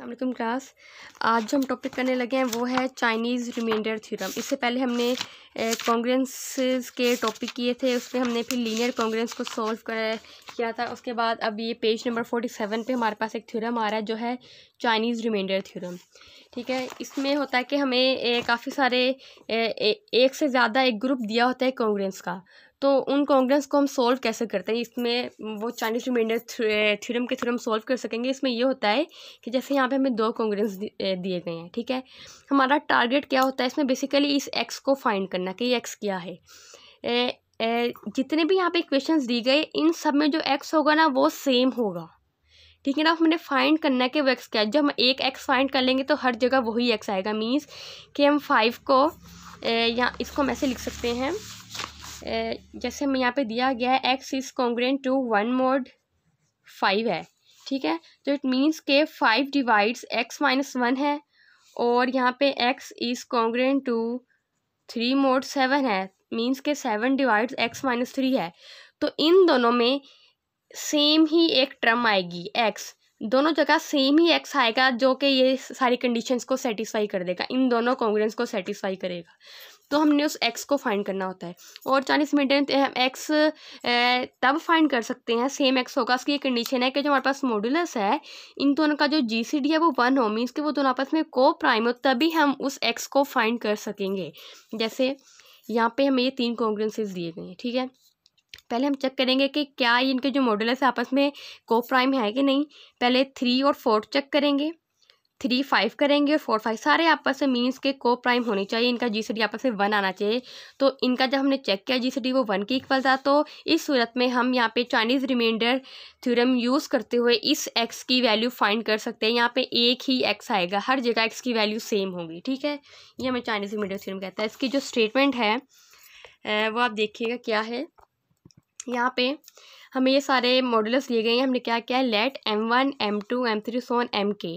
अस्सलाम क्लास। आज जो हम टॉपिक करने लगे हैं वो है चाइनीज़ रिमाइंडर थ्योरम। इससे पहले हमने कॉन्ग्रेंसेस के टॉपिक किए थे, उसमें हमने फिर लीनियर कॉन्ग्रेंस को सॉल्व किया था। उसके बाद अब ये पेज नंबर 47 पे हमारे पास एक थ्योरम आ रहा है जो है चाइनीज़ रिमाइंडर थ्योरम। ठीक है, इसमें होता है कि हमें काफ़ी सारे एक से ज़्यादा एक ग्रुप दिया होता है कॉन्ग्रेंस का, तो उन कॉन्ग्रेंस को हम सोल्व कैसे करते हैं, इसमें वो चाइनीज़ रिमाइंडर थ्योरम के थ्रू हम सोल्व कर सकेंगे। इसमें ये होता है कि जैसे यहाँ पे हमें दो कॉन्ग्रेंस दिए गए हैं। ठीक है, हमारा टारगेट क्या होता है इसमें, बेसिकली इस एक्स को फाइंड करना कि ये एक्स क्या है। जितने भी यहाँ पे इक्वेशंस दी गए इन सब में जो एक्स होगा ना वो सेम होगा। ठीक है ना, हमने फाइंड करना है कि वो एक्स क्या है। जब हम एक एक्स फाइंड कर लेंगे तो हर जगह वही एक्स आएगा। मीन्स कि हम 5 को यहाँ इसको हम ऐसे लिख सकते हैं, जैसे हमें यहाँ पे दिया गया है X is congruent to 1 mod 5 है। ठीक है, तो इट मीन्स के 5 डिवाइड्स x - 1 है, और यहाँ पे x is congruent to 3 mod 7 है। मीन्स के 7 डिवाइड्स x - 3 है। तो इन दोनों में सेम ही एक टर्म आएगी x, दोनों जगह सेम ही x आएगा जो कि ये सारी कंडीशंस को सेटिस्फाई कर देगा, इन दोनों कॉन्ग्रुएंस को सेटिस्फाई करेगा। तो हमने उस x को फाइंड करना होता है। और चाइनीज़ रिमाइंडर हम x तब फाइंड कर सकते हैं, सेम x होगा। उसकी ये कंडीशन है कि जो हमारे पास मॉडुलस है इन दोनों का जो GCD है वो 1 हो, मीन्स कि वो दोनों आपस में को प्राइम हो, तभी हम उस x को फाइंड कर सकेंगे। जैसे यहाँ पे हमें ये 3 कॉन्ग्रुएंसेस दिए गए हैं। ठीक है, पहले हम चेक करेंगे कि क्या इनके जो मॉडुलस है आपस में को प्राइम है कि नहीं। पहले 3 और 4 चेक करेंगे, 3 5 करेंगे और 4 5 सारे आपस में मीन्स के को प्राइम होनी चाहिए, इनका GCD आपस में 1 आना चाहिए। तो इनका जब हमने चेक किया GCD वो 1 के इक्वल था, तो इस सूरत में हम यहाँ पे चाइनीज़ रिमाइंडर थ्योरम यूज़ करते हुए इस x की वैल्यू फाइंड कर सकते हैं। यहाँ पे एक ही x आएगा, हर जगह x की वैल्यू सेम होगी। ठीक है, ये हमें चाइनीज़ रिमाइंडर थ्योरम कहता है। इसकी जो स्टेटमेंट है वो आप देखिएगा क्या है। यहाँ पे हमें ये सारे मॉडुलस दिए गए हैं। हमने क्या किया है, let m1 m2 m3 so on mk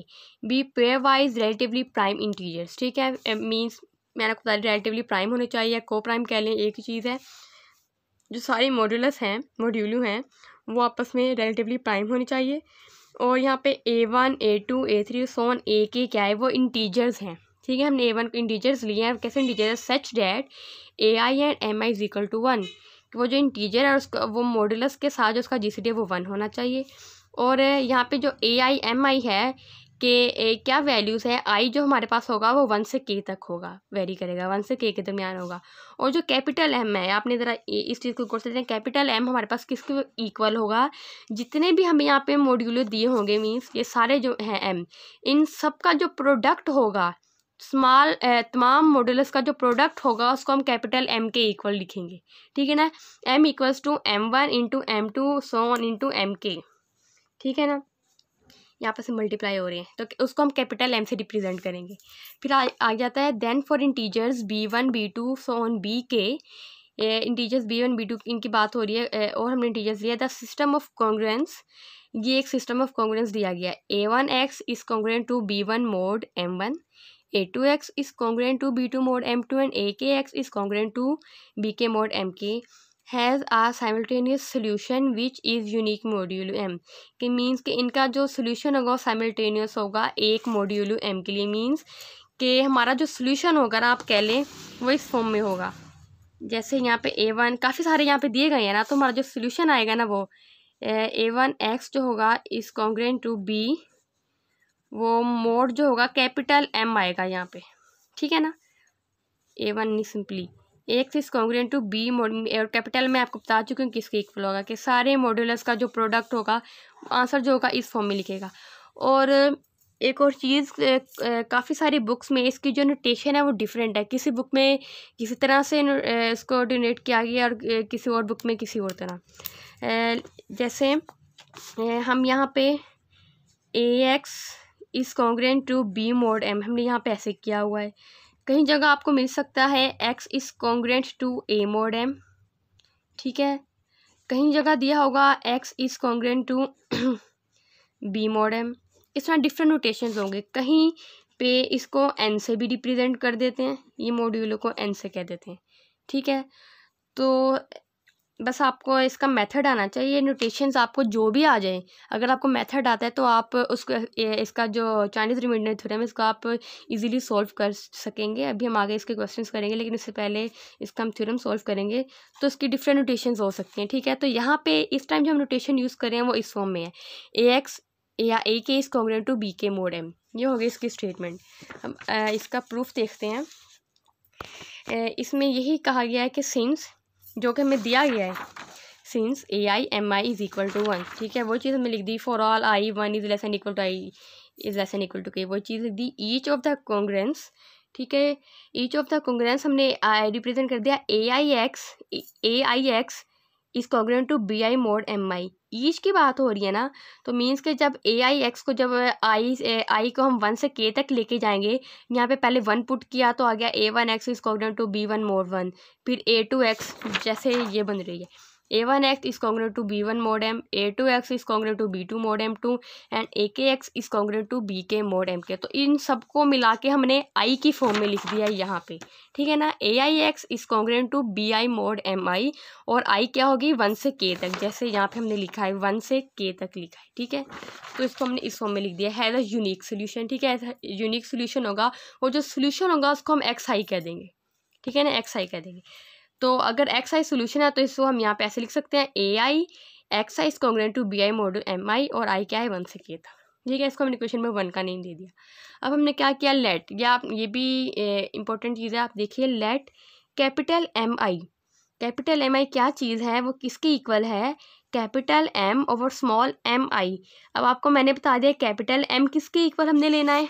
be pairwise relatively prime integers. ठीक है, मीन्स मैंने आपको बताया रिलेटिवली प्राइम होने चाहिए, को प्राइम कह लें, एक ही चीज़ है। जो सारे मॉडुलस हैं मॉड्यूलू हैं वो आपस में रिलेटिवली प्राइम होने चाहिए। और यहाँ पे a1 a2 a3 so on ak क्या है, वो इंटीजर्स हैं। ठीक है, हमने a1 इंटीजर्स लिए हैं। कैसे integers, such that ai and mi is equal to 1, वो जो इंटीजर है उसका वो मॉडुलस के साथ जो उसका GCD है वो 1 होना चाहिए। और यहाँ पे जो ai mi है कि क्या वैल्यूज़ है, i जो हमारे पास होगा वो 1 से k तक होगा, वेरी करेगा, 1 से k के दरमियान होगा। और जो कैपिटल m है, आपने ज़रा इस चीज़ को गौर से देखें, कैपिटल m हमारे पास किसके इक्वल होगा, जितने भी हमें यहाँ पे मॉड्यूल दिए होंगे, मीन्स ये सारे जो हैं m, इन सब का जो प्रोडक्ट होगा, स्मॉल तमाम मॉडुलस का जो प्रोडक्ट होगा उसको हम कैपिटल M के इक्वल लिखेंगे। ठीक है ना, M equals to m1 into m2 so on into mk। ठीक है ना, यहाँ पर से मल्टीप्लाई हो रहे हैं तो उसको हम कैपिटल M से रिप्रेजेंट करेंगे। फिर आ जाता है then for integers b1 b2 so on bk, integers b1 b2 इनकी बात हो रही है। और हमने इंटीजर्स दिया द सिस्टम ऑफ कॉन्ग्रुएंस, ये एक सिस्टम ऑफ कॉन्ग्रुएंस दिया गया है। a1x is congruent to b1 mod m1, a2x is congruent to b2 mod m2 and akx is congruent to bk mod mk has a simultaneous solution which is unique modulo m, कि means कि इनका जो solution होगा simultaneous होगा एक modulo m के लिए। Means कि हमारा जो सोल्यूशन होगा ना, आप कह लें वो इस फॉर्म में होगा। जैसे यहाँ पे a1 काफ़ी सारे यहाँ पे दिए गए हैं ना, तो हमारा जो सोल्यूशन आएगा ना वो a1x जो होगा इज कॉन्ग्रुएंट टू b, वो मोड जो होगा कैपिटल M आएगा यहाँ पे। ठीक है ना, a1 नहीं, simply X is congruent to B mod, और कैपिटल में आपको बता चुकी हूँ किसके इक्वल होगा, कि सारे मॉड्यूलस का जो प्रोडक्ट होगा आंसर जो होगा इस फॉर्म में लिखेगा। और एक और चीज़, काफ़ी सारी बुक्स में इसकी जो नोटेशन है वो डिफरेंट है। किसी बुक में किसी तरह से इसको डोनेट किया गया और किसी और बुक में किसी और तरह। जैसे हम यहाँ पे ax is congruent to b mod m, हमने यहाँ पे ऐसे किया हुआ है। कहीं जगह आपको मिल सकता है x is congruent to a mod m। ठीक है, कहीं जगह दिया होगा x is congruent to b mod m। इस तरह डिफरेंट नोटेशंस होंगे। कहीं पे इसको n से भी रिप्रेजेंट कर देते हैं, ये मॉड्यूलों को n से कह देते हैं। ठीक है, तो बस आपको इसका मेथड आना चाहिए, नोटेशंस आपको जो भी आ जाए, अगर आपको मेथड आता है तो आप उसको इसका जो चाइनीज़ रिमाइंडर थ्योरम है इसको आप इजीली सॉल्व कर सकेंगे। अभी हम आगे इसके क्वेश्चंस करेंगे, लेकिन इससे पहले इसका हम थ्योरम सॉल्व करेंगे। तो इसकी डिफरेंट नोटेशंस हो सकती हैं, ठीक है। तो यहाँ पे इस टाइम जो हम नोटेशन यूज़ करें वो इस फॉर्म में है, AX या A के इज़ कॉन्ग्रुएंट टू B के मोड M। ये हो गई इसकी स्टेटमेंट। हम इसका प्रूफ देखते हैं। इसमें यही कहा गया है कि सिंस, जो कि हमें दिया गया है, since AI MI is equal to 1, ठीक है, वो चीज़ हमें लिख दी। For all I 1 is less than equal to I is less than equal to K, वो चीज़ लिख दी। ईच ऑफ द कॉन्ग्रुएंस, ठीक है, ईच ऑफ द कॉन्ग्रुएंस हमने रिप्रेजेंट कर दिया AIX is congruent to BI mod MI। Each की बात हो रही है ना, तो मीन्स के जब AIX को, जब I को हम 1 से K तक लेके जाएंगे, यहाँ पे पहले 1 पुट किया तो आ गया A1X is congruent to B1 mode 1, फिर A2X जैसे ये बन रही है, A1X is congruent to B1 mod M, A2X is congruent to B2 mod M2 and AKX is congruent to BK mod MK। तो इन सबको मिला के हमने I की फॉर्म में लिख दिया यहाँ पे, ठीक है ना। AIX is congruent to BI mod MI और I क्या होगी 1 से K तक, जैसे यहाँ पे हमने लिखा है 1 से K तक लिखा है, ठीक है। तो इसको हमने इस फॉर्म में लिख दिया है, यूनिक सोल्यूशन, ठीक है। यूनिक सोल्यूशन होगा और जो सोल्यूशन होगा उसको हम XI कह देंगे, ठीक है ना, XI कह देंगे। तो अगर XI सोल्यूशन है तो इसको हम यहाँ पे ऐसे लिख सकते हैं, AIXI is congruent to BI mod MI और I क्या है 1 से K था, ठीक है। इसको हमने क्वेश्चन में 1 का नेम दे दिया। अब हमने क्या किया, लेट, या आप ये भी इंपॉर्टेंट चीज़ है, आप देखिए, let capital MI, capital MI क्या चीज़ है, वो किसकी इक्वल है, capital M over small MI। अब आपको मैंने बता दिया कैपिटल M किसकी इक्वल हमने लेना है,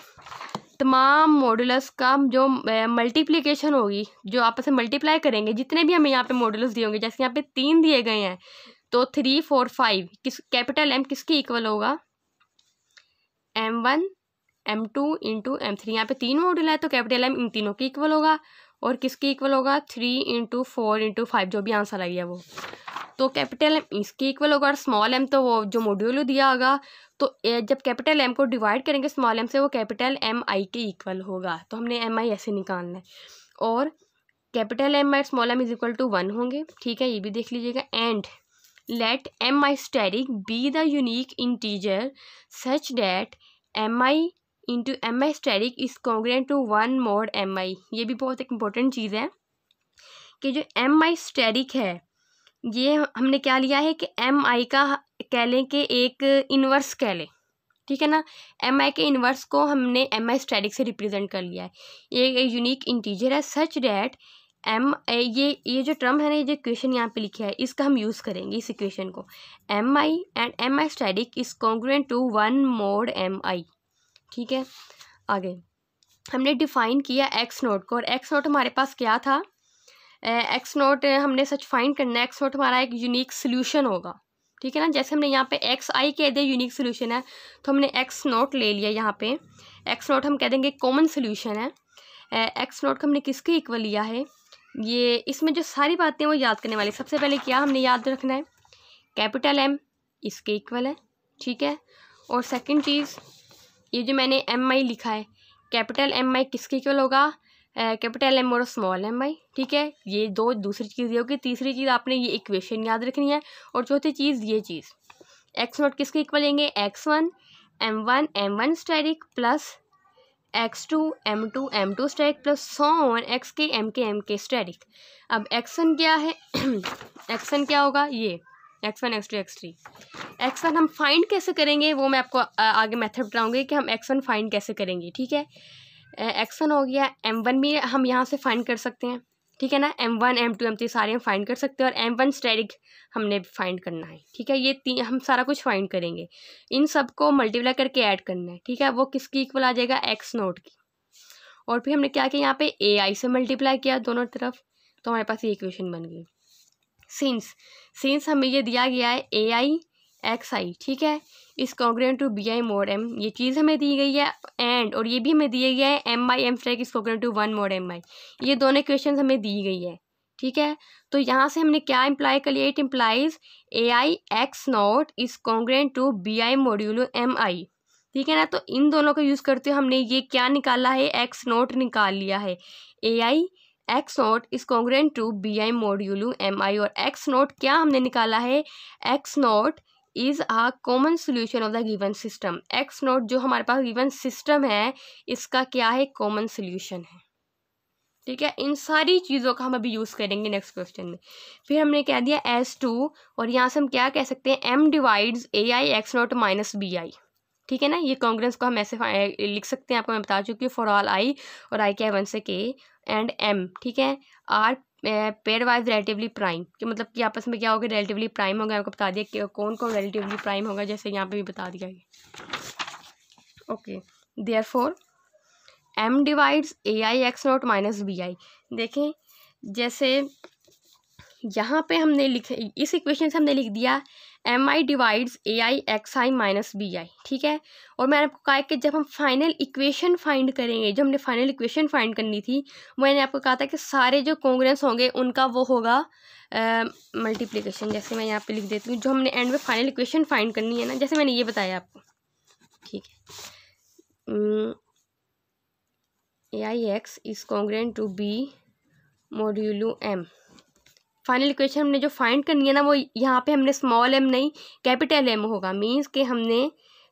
तमाम मॉडुलस का जो मल्टीप्लिकेशन होगी, जो आपस में मल्टीप्लाई करेंगे, जितने भी हमें यहाँ पे मॉडुलस दिए होंगे, जैसे यहाँ पे 3 दिए गए हैं, तो 3, 4, 5 किस कैपिटल M किसकी इक्वल होगा, M1 M2 इंटू M3। यहाँ पे 3 मॉडुल है तो कैपिटल M इन तीनों की इक्वल होगा, और किसकी इक्वल होगा, 3 इंटू 4 इंटू 5, जो भी आंसर आ गया वो, तो कैपिटल M इसकी इक्वल होगा, और स्मॉल m तो वो जो मॉड्यूल दिया होगा, तो जब कैपिटल M को डिवाइड करेंगे स्मॉल m से, वो कैपिटल MI के इक्वल होगा। तो हमने MI ऐसे निकालना है, और कैपिटल M और small m is equal to 1 होंगे, ठीक है, ये भी देख लीजिएगा। And let MI static be the unique integer such that MI into MI static is congruent to 1 mod MI। ये भी बहुत एक इम्पोर्टेंट चीज़ है कि जो MI स्टैटिक है, ये हमने क्या लिया है कि MI का कह लें कि एक इन्वर्स कह लें, ठीक है ना। MI के इन्वर्स को हमने MI स्टैटिक से रिप्रेजेंट कर लिया है। ये यूनिक इंटीजर है सच डैट ये जो टर्म है ना, ये जो इक्वेशन यहाँ पे लिखा है, इसका हम यूज़ करेंगे इस इक्वेशन को, MI and MI static is congruent to 1 mod MI, ठीक है। आगे हमने डिफाइन किया X नोट को, और X नोट हमारे पास क्या था, X नोट हमने सच फाइंड करना है, X नोट हमारा एक यूनिक सोल्यूशन होगा, ठीक है ना। जैसे हमने यहाँ पे XI कह दिया यूनिक सोल्यूशन है, तो हमने X नोट ले लिया, यहाँ पे X नोट हम कह देंगे कॉमन सोल्यूशन है। X नोट को हमने किसके इक्वल लिया है, ये इसमें जो सारी बातें वो याद करने वाली। सबसे पहले क्या हमने याद रखना है, कैपिटल M इसके इक्वल है, ठीक है। और सेकंड चीज़, ये जो मैंने MI लिखा है, कैपिटल MI किसके इक्वल होगा, कैपिटल M और स्मॉल MI, ठीक है। ये दो दूसरी चीज़ ये होगी। तीसरी चीज़ आपने ये इक्वेशन याद रखनी है, और चौथी चीज़ ये चीज़, X नोट किसके इक्वल लेंगे, X1 M1 M1 static plus X2 M2 M2 static plus so on XK MK MK static. अब X1 क्या है X1 क्या होगा, ये X1 X2 X3। X1 हम फाइंड कैसे करेंगे वो मैं आपको आगे मेथड बताऊंगी कि हम X1 फाइंड कैसे करेंगे, ठीक है। X1 हो गया, M1 भी हम यहाँ से फाइंड कर सकते हैं, ठीक है ना। M1 M2 M3 सारे हम फाइंड कर सकते हैं, और M1 स्टैटिक हमने फाइंड करना है, ठीक है। ये हम सारा कुछ फाइंड करेंगे, इन सबको मल्टीप्लाई करके ऐड करना है, ठीक है। वो किसकी इक्वल आ जाएगा, X नोट की। और फिर हमने क्या किया, यहाँ पे AI से मल्टीप्लाई किया दोनों तरफ, तो हमारे पास ये इक्वेशन बन गई। सिंस हमें ये दिया गया है AIXI, ठीक है, इस congruent to BI mod M, ये चीज़ हमें दी गई है। एंड और ये भी हमें दिया गया है MI M स्टैटिक इस कॉन्ग्रुएंट टू 1 मोड MI, ये दोनों इक्वेशन हमें दी गई है, ठीक है। तो यहाँ से हमने क्या इम्प्लाई कर लिया, it implies AIX naught is congruent to BI modulo MI, ठीक है ना। तो इन दोनों को यूज़ करते हुए हमने ये क्या निकाला है, X नोट निकाल लिया है, AI X not is congruent to B I modulo M I, और एक्स नॉट क्या हमने निकाला है, X not is a common solution of the given system. X not जो हमारे पास गिवन सिस्टम है इसका क्या है, कॉमन सोल्यूशन है। ठीक है, इन सारी चीज़ों का हम अभी यूज़ करेंगे नेक्स्ट क्वेश्चन में। फिर हमने कह दिया एस टू, और यहाँ से हम क्या कह सकते हैं, M divides A I X not minus B I. ठीक है ना, ये कॉन्ग्रुएंस को हम ऐसे लिख सकते हैं, आपको मैं बता चुकी हूँ, फॉर ऑल आई, और आई क्या है 1 से k एंड m, ठीक है, are pairwise relatively prime, कि मतलब कि आपस में क्या होगा, रिलेटिवली प्राइम होगा। आपको बता दिया कि कौन कौन रिलेटिवली प्राइम होगा, जैसे यहाँ पे भी बता दिया गया। Okay, therefore m divides A I X not minus B I. देखें, जैसे यहाँ पे हमने लिखे, इस इक्वेशन से हमने लिख दिया M I divides A I X I minus B I. ठीक है, और मैंने आपको कहा कि जब हम फाइनल इक्वेशन फाइंड करेंगे, जो हमने फाइनल इक्वेशन फाइंड करनी थी, मैंने आपको कहा था कि सारे जो कॉन्ग्रुएंस होंगे उनका वो होगा मल्टीप्लिकेशन। जैसे मैं यहाँ पे लिख देती हूँ, जो हमने एंड में फाइनल इक्वेशन फाइंड करनी है ना, जैसे मैंने ये बताया आपको। ठीक है, A I X is congruent to B modulo M. Final equation हमने जो फाइंड करनी है ना, वो यहाँ पे हमने स्मॉल एम नहीं कैपिटल एम होगा। मींस कि हमने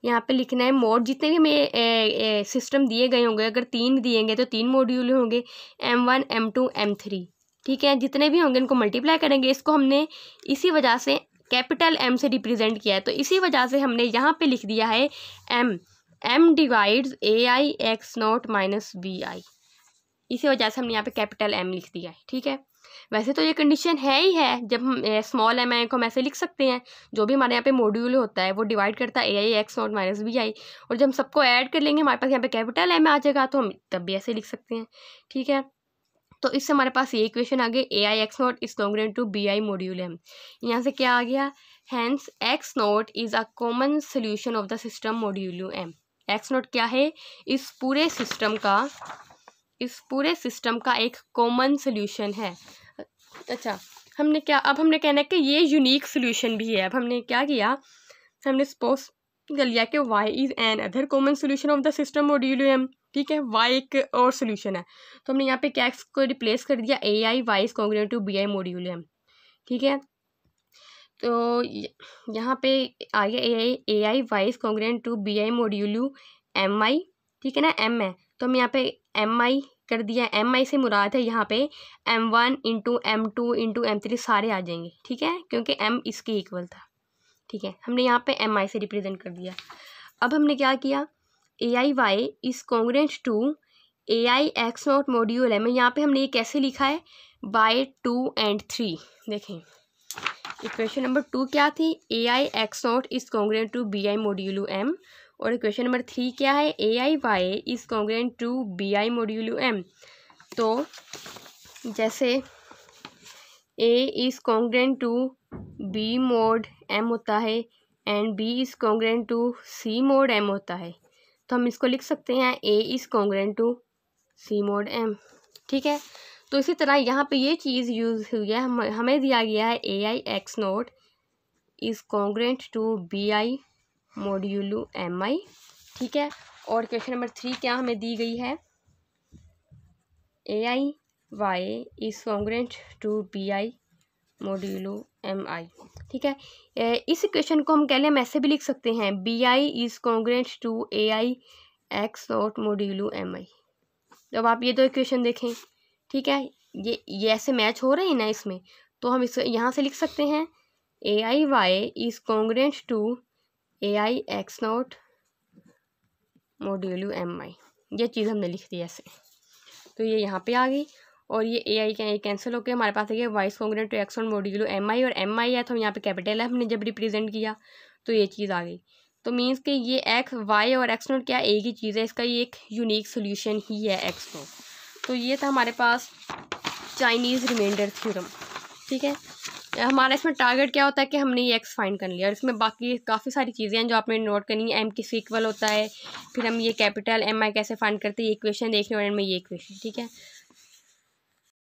यहाँ पे लिखना है मोड, जितने भी हमें सिस्टम दिए गए होंगे, अगर 3 दिए गए तो 3 मॉड्यूल होंगे, M1 M2 M3। ठीक है, जितने भी होंगे इनको मल्टीप्लाई करेंगे। इसको हमने इसी वजह से कैपिटल M से रिप्रेजेंट किया है, तो इसी वजह से हमने यहाँ पे लिख दिया है M divides A I X not minus B I. इसी वजह से हमने यहाँ पे कैपिटल M लिख दिया है। ठीक है, वैसे तो ये कंडीशन है ही है, जब हम स्मॉल एम आई को हम ऐसे लिख सकते हैं, जो भी हमारे यहाँ पे मॉड्यूल होता है वो डिवाइड करता है A I X not minus B I, और जब हम सबको ऐड कर लेंगे हमारे पास यहाँ पे कैपिटल एम आ जाएगा, तो हम तब भी ऐसे लिख सकते हैं। ठीक है, तो इससे हमारे पास ये इक्वेशन आ गई, A I X not is congruent to B I module M. यहाँ से क्या आ गया, hence X not is a common solution of the system modulo M. X not क्या है, इस पूरे सिस्टम का एक कॉमन सोल्यूशन है। अच्छा, हमने क्या, अब हमने कहना है कि ये यूनिक सोल्यूशन भी है। अब हमने क्या किया, हमने सपोज कर लिया कि y is another common solution of the system modulo M. ठीक है, y एक और सोल्यूशन है, तो हमने यहाँ पे क्या को रिप्लेस कर दिया, A I Y is congruent to B I modulo M. ठीक है, तो यहाँ पे आ गया A I Y is congruent to B I modulo M I. ठीक है ना, m है तो हम यहाँ पे एम आई कर दिया। एम आई से मुराद है यहाँ पे M1 into M2 into M3 सारे आ जाएंगे। ठीक है, क्योंकि M इसके इक्वल था। ठीक है, हमने यहाँ पे एम आई से रिप्रेजेंट कर दिया। अब हमने क्या किया, A I Y is congruent to A I X not module M. यहाँ पे हमने ये कैसे लिखा है, बाय 2 and 3। देखें, इक्वेशन नंबर 2 क्या थी, A I X not is congruent to B I modulo M, और इक्वेशन नंबर 3 क्या है, A I Y is congruent to B I modulo M. तो जैसे A is congruent to B mod M होता है and B is congruent to C mod M होता है, तो हम इसको लिख सकते हैं A is congruent to C mod M. ठीक है, तो इसी तरह यहाँ पे ये चीज़ यूज़ हुई है, हमें दिया गया है A I X not is congruent to B I modulo M I. ठीक है, और क्वेश्चन नंबर 3 क्या हमें दी गई है, A I Y is congruent to B I modulo M I. ठीक है, इस इक्वेशन को हम कह लें, हम ऐसे भी लिख सकते हैं, B I is congruent to A I X not modulo M I. जब आप ये दो इक्वेशन देखें, ठीक है, ये ऐसे मैच हो रहे हैं ना इसमें, तो हम इस यहाँ से लिख सकते हैं A I Y is congruent to A I X not modulo M I. ये चीज़ हमने लिख दी ऐसे, तो ये यहाँ पे आ गई, और ये ए आई कैंसिल होकर हमारे पास आ गया Y is congruent to X not modulo M I, और एम आई है तो यहाँ पे कैपिटल है, हमने जब रिप्रेजेंट किया तो ये चीज़ आ गई। तो मीन्स कि ये एक्स वाई और एक्स नॉट क्या एक ही चीज़ है, इसका ये एक यूनिक सोल्यूशन ही है एक्स नॉट। तो ये था हमारे पास चाइनीज़ रिमाइंडर थ्योरम। ठीक है, हमारा इसमें टारगेट क्या होता है कि हमने ये एक्स फाइंड कर लिया, और इसमें बाकी काफ़ी सारी चीज़ें हैं जो आपने नोट करनी है। एम किस इक्वल होता है, फिर हम ये कैपिटल एम आई कैसे फाइंड करते हैं, ये इक्वेशन देखने वाले में ये इक्वेशन। ठीक है,